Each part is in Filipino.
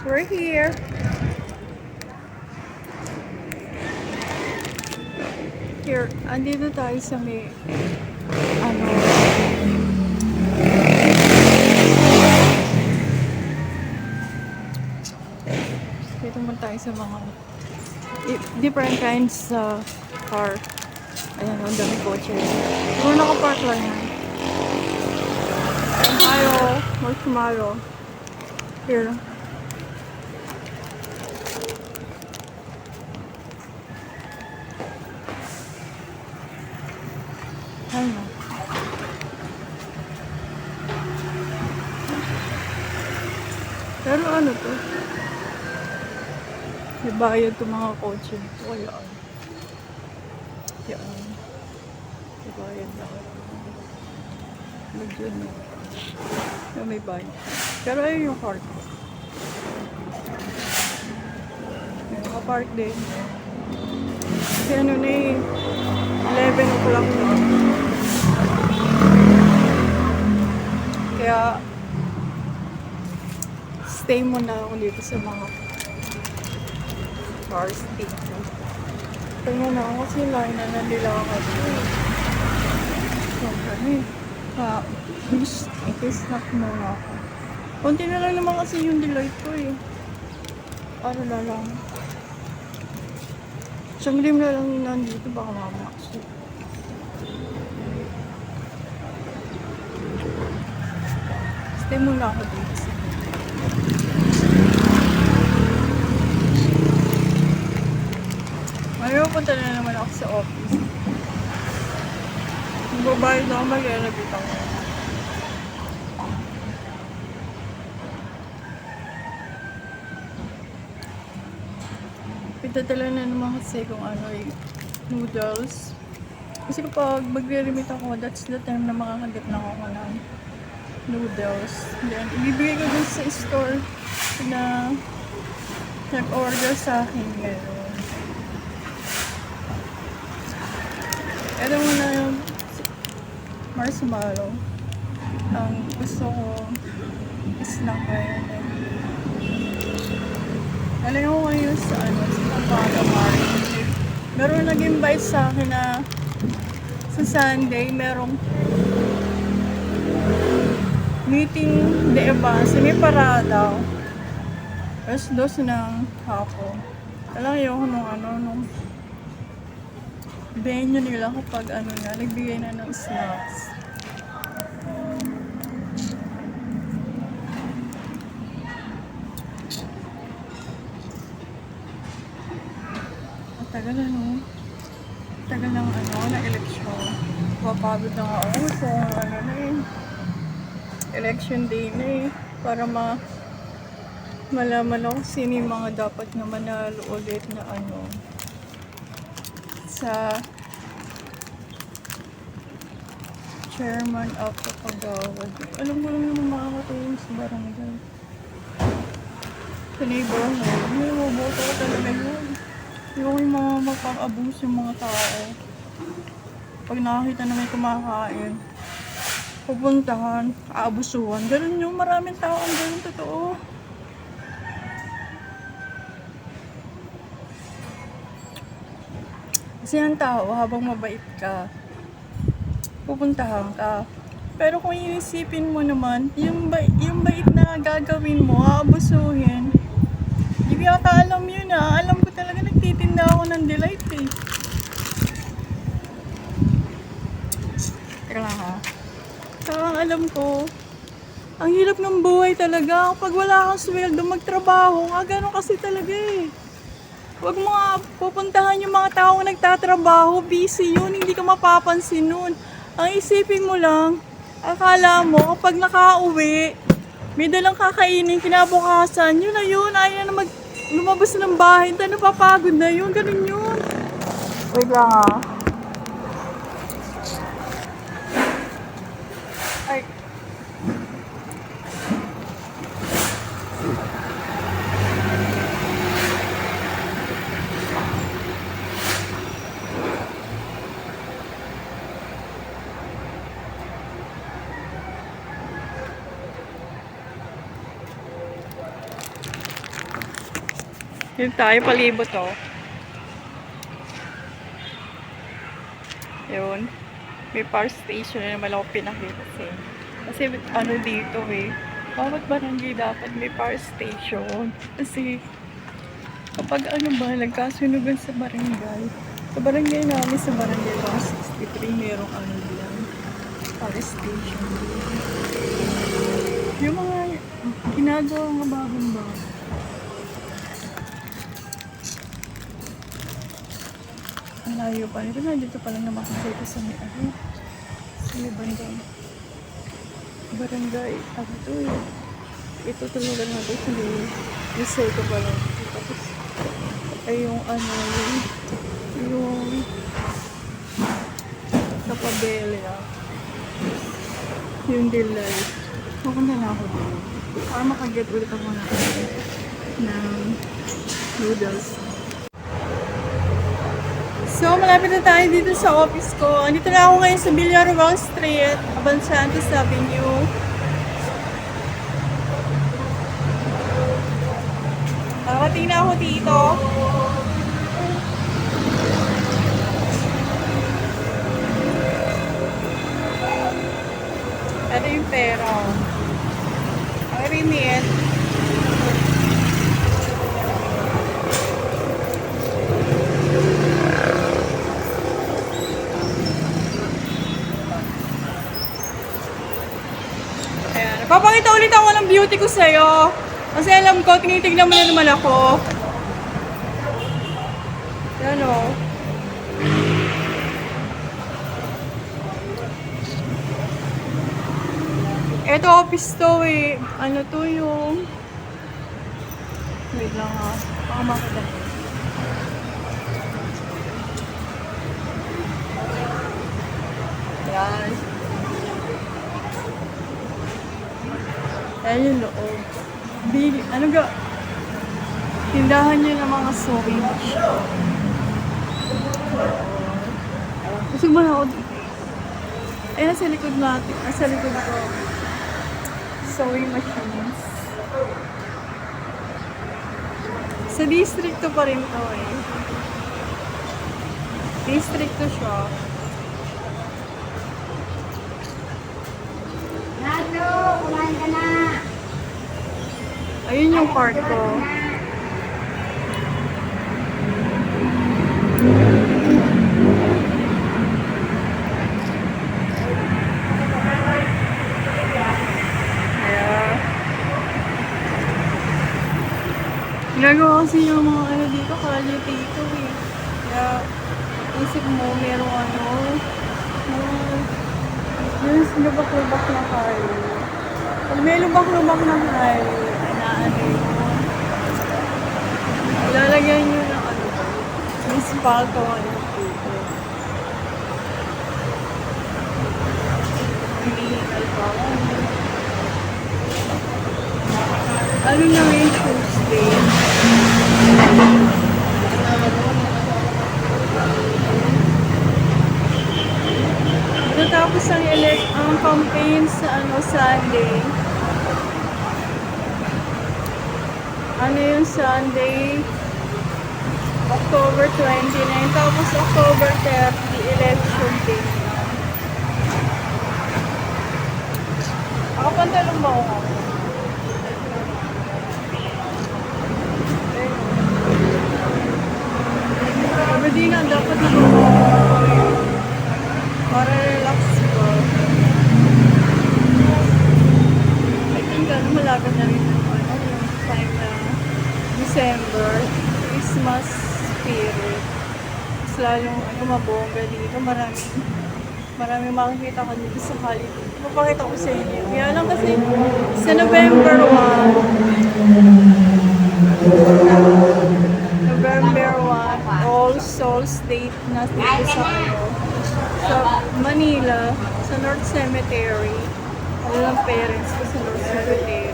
We're here. Here, andito tayo sa may, ano, dito mo tayo sa mga different kinds sa car. Ayan, ang dami kotse. Puro nakapark lang yan. Ayan tayo, marshmallow. Here. Ayan. Pero ano to? May bayad to mga kotse. Wala. Yan. May bayad na. Medyo no. May bayad. Pero ayun yung car ko. May nakapark din. Kasi ano na eh. 11 o'clock na. Kaya stay muna ako dito sa mga car station. Tingnan na ako kasi line na nandilakad ko. So, kami. I-snack muna ako. Konti na lang naman kasi yung delight ko eh. Ano na lang. Sanglim na lang nandito baka mamaksi. Stay muna ako dito. Ngayon punta na naman ako sa office. Magbabayad na ako, mag-elevate ako. Pinadala na naman kasi kung ano eh, noodles. Kasi kapag magre-remit ako, that's the time na makakagit lang ako ng noodles. Then, ibibigay ko dun sa store na nag-order sa akin ngayon. Ito muna yung marshmallow. Ang gusto ko snack ngayon. Alam ko ngayon sa ano, sa Pampanga Market. Meron nag-invite sa akin na sa Sunday, merong meeting de Evans, may parada. Alas 2 ng hapon. Alam ko nung venue nila kapag ano na, nagbigay na ng snacks. Tagal ano, tagal ng ano, na eleksyon. Papagod na ako so ano na eh, election day na eh, para malaman ako sino yung mga dapat na manalo ulit na ano, sa chairman of the Pagawad. Alam ko lang naman makakatayin sa barangay. Sa neighborhood, may maboto ko talaga yun. Yung mga magpapabuse yung mga tao. Pag nakakita na may kumakain, pupuntahan, aabusuhan. Ganun yung maraming tao ang ganun, totoo. Kasi ang tao, habang mabait ka, pupuntahan ka. Pero kung iisipin mo naman, yung bait na gagawin mo, aabusuhin. Hindi ko yata alam yun ah. Alam ko talaga nagtitinda ako ng delight eh. Teka lang ha. Saka alam ko, ang hirap ng buhay talaga. Kapag wala kang sweldo, magtrabaho. Ganun kasi talaga eh. Huwag mo nga pupuntahan yung mga tao nagtatrabaho. Busy yun, hindi ka mapapansin nun. Ang isipin mo lang, akala mo kapag nakauwi, may dalang kakainin, kinabukasan, yun na yun, ayaw na lumabas ng bahay, tayo napapagod na yun, ganun yun. Wait lang ah. Ay. Yun tayo, palibot oh. Yun. May power station na naman ako pinakita sa'yo. Kasi ano dito eh. Bawat barangay dapat may power station. Kasi kapag ano ba, nagkasunugan sa barangay. Sa barangay namin, sa barangay 163, merong ano diyan. Power station. Yung mga ginagawa mga bagong-bago. Ang layo pa nito. Nandito pa lang naman kasi ito sa may ano. Sa may bandang. Barangay. Ano to eh. Ito talaga na ito. Hindi. Isay ko pa lang. Tapos ay yung ano yung sa Pabelia. Yung delay. Pupunta na ako doon. Para makaget ulit ako ng noodles. So, malapit na tayo dito sa office ko. Andito na ako ngayon sa Villaruel Street, Abansantes Avenue. Nakarating na ako dito. Ito yung pera. Ang remit. Papakita ulit ako ng beauty ko sa'yo. Kasi alam ko, tinitignan mo na naman ako. Yan o. Ito office to eh. Ano to yung... Wait lang ha. Baka makita. Yan. Ayan yung loob. Ano ga? Tindahan nyo ng mga sewing machine. Gusto mo na ako dito. Ayan, nasa likod natin. Nasa likod ko. Sewing machines. Sa districto pa rin to eh. Districto siya. Nato, kumain ka na. Ayun yung part ko. Ayan. Ginagawa kasi yung mga ano dito, kalye dito eh. Kaya, isip mo, merong ano, yung lubak-lubak na kayo. Pag may lubak-lubak na kayo, ano yun. Ilalagyan nyo ng ano, may spalto ano dito. Hinihingal pa ako. Ano na ngayon Tuesday? Natapos ang campaign sa ano Sunday. Ano yung Sunday? October 29. Tapos October 30, election day. Nakapantalong ba ako? Sabi din na dapat na para relax ko. I think ano, malapit na rin yung ano, yung time na December, Christmas spirit. Mas lalong ano, mabongga dito. Maraming makikita ko dito sa holiday. Mapakita ko sa inyo. Kaya lang kasi sa November 1, All Souls Day na dito sa sa Manila, sa North Cemetery. Ano lang parents ko sa North Cemetery.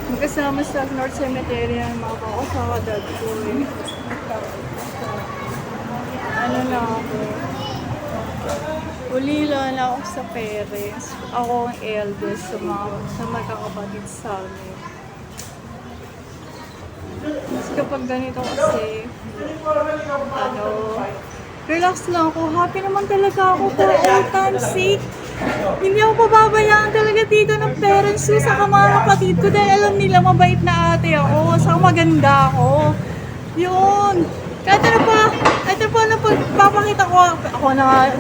Magkasama sa North Cemetery ang mga kasawa dad ko eh. Ano na ako? Ulila na ako sa parents. Ako ang eldest sa magkakapatid sa amin. Mas kapag ganito kasi, ano, relax lang ako. Happy naman talaga ako for all time's sake. Hindi ako pababayaan talaga dito ng parents ko sa mga kapatid ko dahil alam nila mabait na ate ako, saka maganda ako. Yun. Kahit ano pa na pagpapakita ko, ako na nga,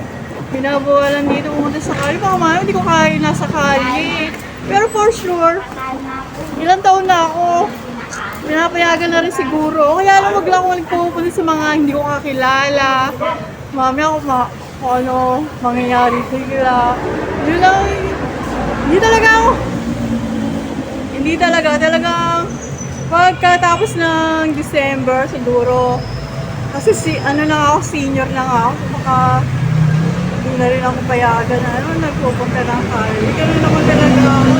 binabawalan dito pumunta sa kali. Baka mamaya hindi ko kaya nasa kali. Pero for sure, ilang taon na ako, pinapayagan na rin siguro. Kaya lang wag lang ako nagpupunta sa mga hindi ko kakilala. Mamaya kung ano mangyayari sila. Yun lang, hindi talaga, talagang pagkatapos ng December siguro, kasi ano na ako, senior na nga ako, baka hindi na rin ako payagan na nagpupunta ng college. Ganun naman talaga ako.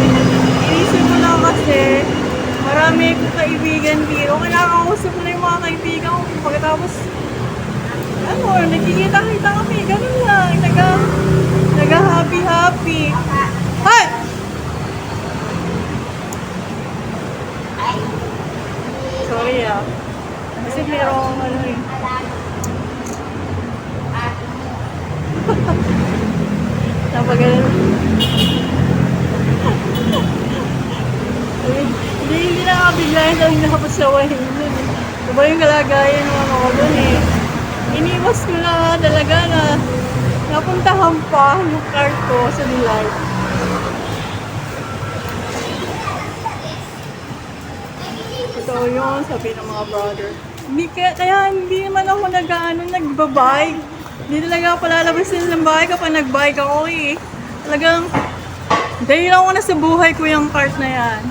Inisip ko lang kasi, marami akong kaibigan dito. Kinakausap ko na yung mga kaibigan ko. Pagkatapos, nagkikita-kita kami. Ganun lang. Naga-happy-happy. Hay! Sorry Kasi merong napagalan. Hindi nakabiglayan lang nakapasawahin dun eh. Diba yung kalagayan ng ano ko dun eh. Iniwas ko na talaga na napuntahan pa yung cart ko sa Delight. Ito yun, sabi ng mga brother. Kaya hindi naman ako nagbabike. Hindi talaga ako palalabas ng bahay kapag nagbike ako eh. Talagang, dahil ako na sa buhay ko yung cart na yan.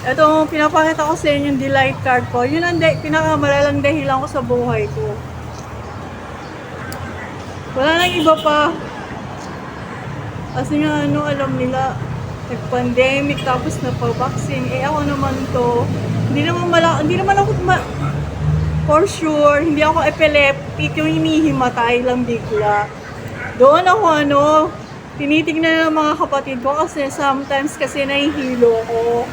Ito, pinapakita ko sa inyo yung Delight card ko. Yun ang pinakamalalang dahilan ko sa buhay ko. Wala nang iba pa. Kasi nga alam nila, nag-pandemic tapos napag-vaccine. Ako naman to, hindi naman ako for sure, hindi ako epileptic, yung hinihimatay lang bigla. Doon ako tinitignan ng mga kapatid ko kasi sometimes kasi nahihilo ko.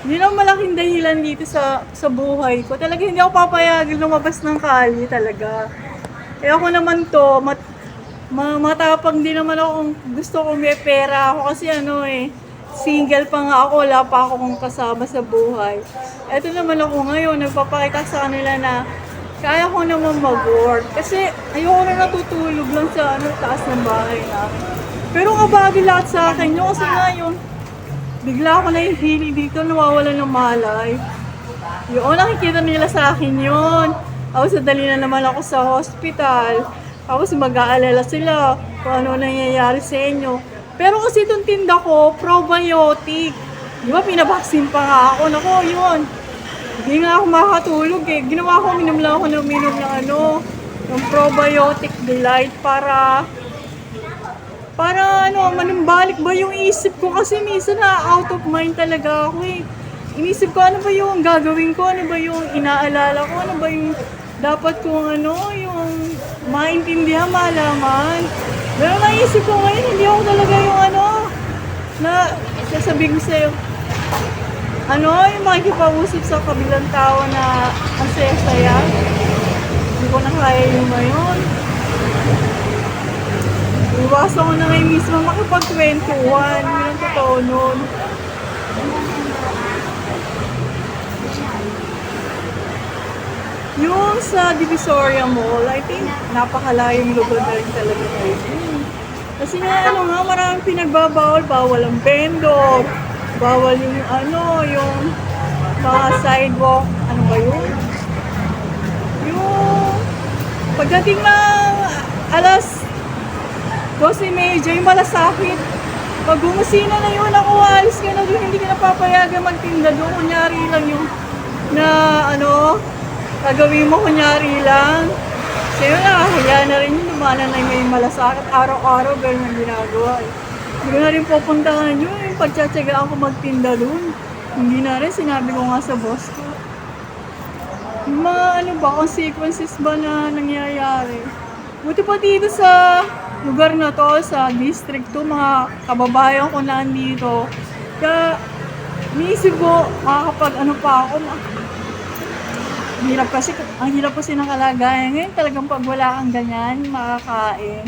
Hindi naman malaking dahilan dito sa buhay ko. Talaga hindi ako papayagan lumabas ng kali talaga. Ako naman to, matapang din naman ako gusto kong may pera ako kasi single pa nga ako, wala pa akong kasama sa buhay. Eto naman ako ngayon, nagpapakita sa kanila na kaya ko naman mag-work. Kasi ayoko na natutulog lang sa taas ng bahay namin. Pero kabagi lahat sa akin yun kasi ngayon, bigla ako nahihili dito, nawawalan ng malay. Yun, nakikita nila sa akin yun. Tapos dali na naman ako sa hospital. Tapos mag-aalala sila kung ano nangyayari sa inyo. Pero kasi itong tinda ko, probiotic. Di ba, pinabaksin pa nga ako. Nako, yun. Hindi nga ako makatulog eh. Ginawa ko, minum lang ako ng ng probiotic Delight para manumbalik ba yung isip ko kasi minsan na out of mind talaga ako eh. Inisip ko ano ba yung gagawin ko, ano ba yung inaalala ko, ano ba yung dapat kong yung maintindihan, malaman. Pero naisip ko ngayon, hindi ako talaga yung na sasabihin ko sa'yo, yung makikipag-usap sa kabilang tao na ang saya-saya. Hindi ko na kaya yung ngayon. Iwasan ko na ngayon mismo makipag-21. Yun ang totoo nun. Yung sa Divisoria Mall, I think napakalayong lugar na rin talaga ngayon. Kasi maraming pinagbabawal. Bawal ang vendor. Bawal yung yung mga sidewalk. Ano ba yun? Yung pagdating ng alas 12:30, yung malasakit. Pag gumusina na yun, ako alis ka na doon, hindi ka napapayagan magtinda doon. Kunyari lang yung gagawin mo kunyari lang. Kasi yun nakakaya na rin yung lumana na may malasakit. Araw-araw, ganun ang ginagawa eh. Hindi ko na rin pupuntahan yun. Yung pagtsatsagaan ko magtinda doon. Hindi na rin, sinabi ko nga sa boss ko. Yung mga consequences ba na nangyayari? Buti pa dito sa lugar na to, sa district to, mga kababayan ko na andito. Kaya, iniisip ko, makakapag pa ako, Ang hirap kasi ng kalagayan ngayon. Talagang pag wala kang ganyan, makakain.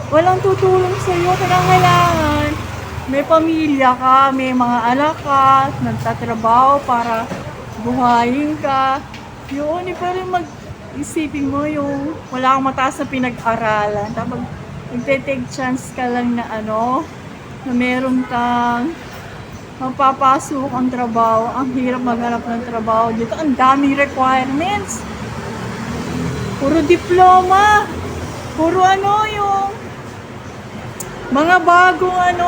Walang tutulong sa'yo. Kailangan may pamilya ka, may mga anak ka, nagtatrabaho para buhayin ka. Yun, pero mag-isipin mo yung wala kang mataas na pinag-aralan. Tapos magte-take chance ka lang na na meron kang mapapasok ang trabaho. Ang hirap maghanap ng trabaho dito. Ang daming requirements. Puro diploma. Puro yung mga bagong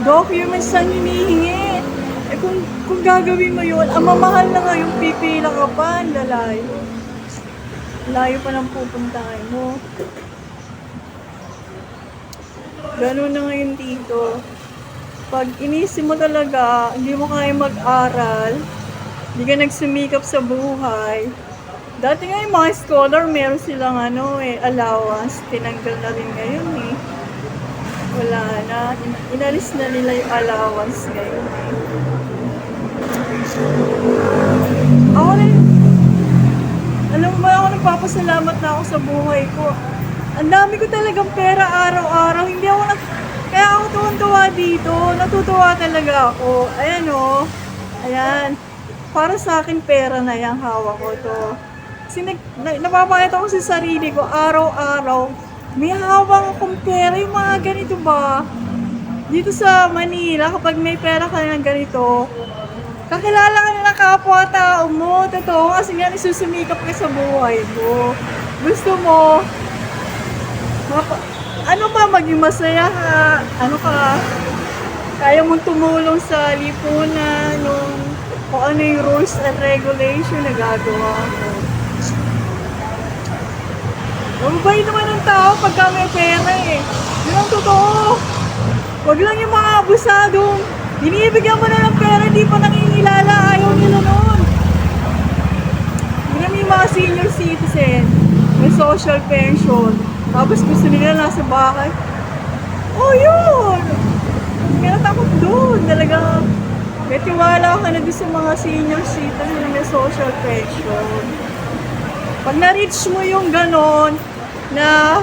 documents ang hinihingi. Eh kung gagawin mo yun, ang mamahal na nga yung pipila ka pa, ang lalayo. Layo pa ng pupuntahan mo. Ganun na ngayon dito. Pag inisip mo talaga, hindi mo kaya mag-aral, hindi ka nagsumikap sa buhay. Dati nga yung mga scholar, meron silang allowance. Tinanggal na rin ngayon eh. Wala na. Inalis na nila yung allowance ngayon eh. Ako rin, alam mo ba, ako nagpapasalamat na ako sa buhay ko. Ang dami ko talagang pera araw-araw. Kaya ako tuwan-tuwa dito. Natutuwa talaga ako. Ayan o. Ayan. Para sa akin pera na yung hawak ko to. Kasi napapakita ko sa sarili ko araw-araw. May hawak akong pera. Yung mga ganito ba? Dito sa Manila, kapag may pera ka ng ganito, kakilala ka na ng kapwa-tao mo. Totoo. Kasi nga isusumikap ka sa buhay mo. Gusto mo, maging masaya ka, kaya mong tumulong sa lipunan, kung ano yung rules and regulation na gagawa mo. Mababait naman ng tao pagka may pera eh. Yun ang totoo. Wag lang yung mga abusadong, binibigyan mo na ng pera, di pa nangingilala, ayaw nila nun. Yun yung mga senior citizen, may social pension. Tapos gusto nila nasa bahay. Oh, yun! Kaya takot doon. Talaga, may tiwala ka na doon sa mga senior citizen na may social pension. Pag na-reach mo yung ganon, na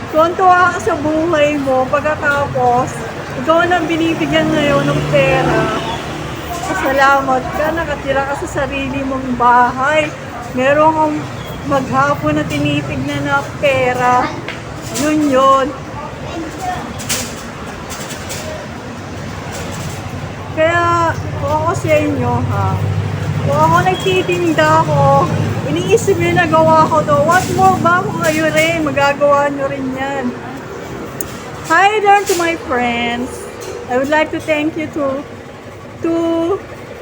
tuwan-tuwa ka sa buhay mo, pagkatapos, ikaw na binibigyan ngayon ng pera, salamat ka, nakatira ka sa sarili mong bahay. Meron kang maghapon na tinitignan na pera. Yun. Kaya, kung ako sa inyo, kung ako nagtitinda ako, iniisip nyo na gawa ko to, what more ba kung kayo rin, magagawa nyo rin yan. Hi there to my friends. I would like to thank you to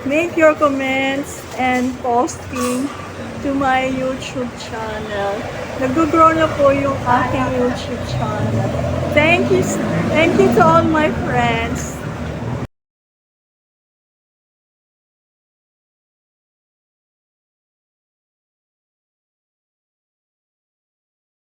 make your comments and posting to my YouTube channel. Nag-grow na po yung aking YouTube channel. Thank you to all my friends.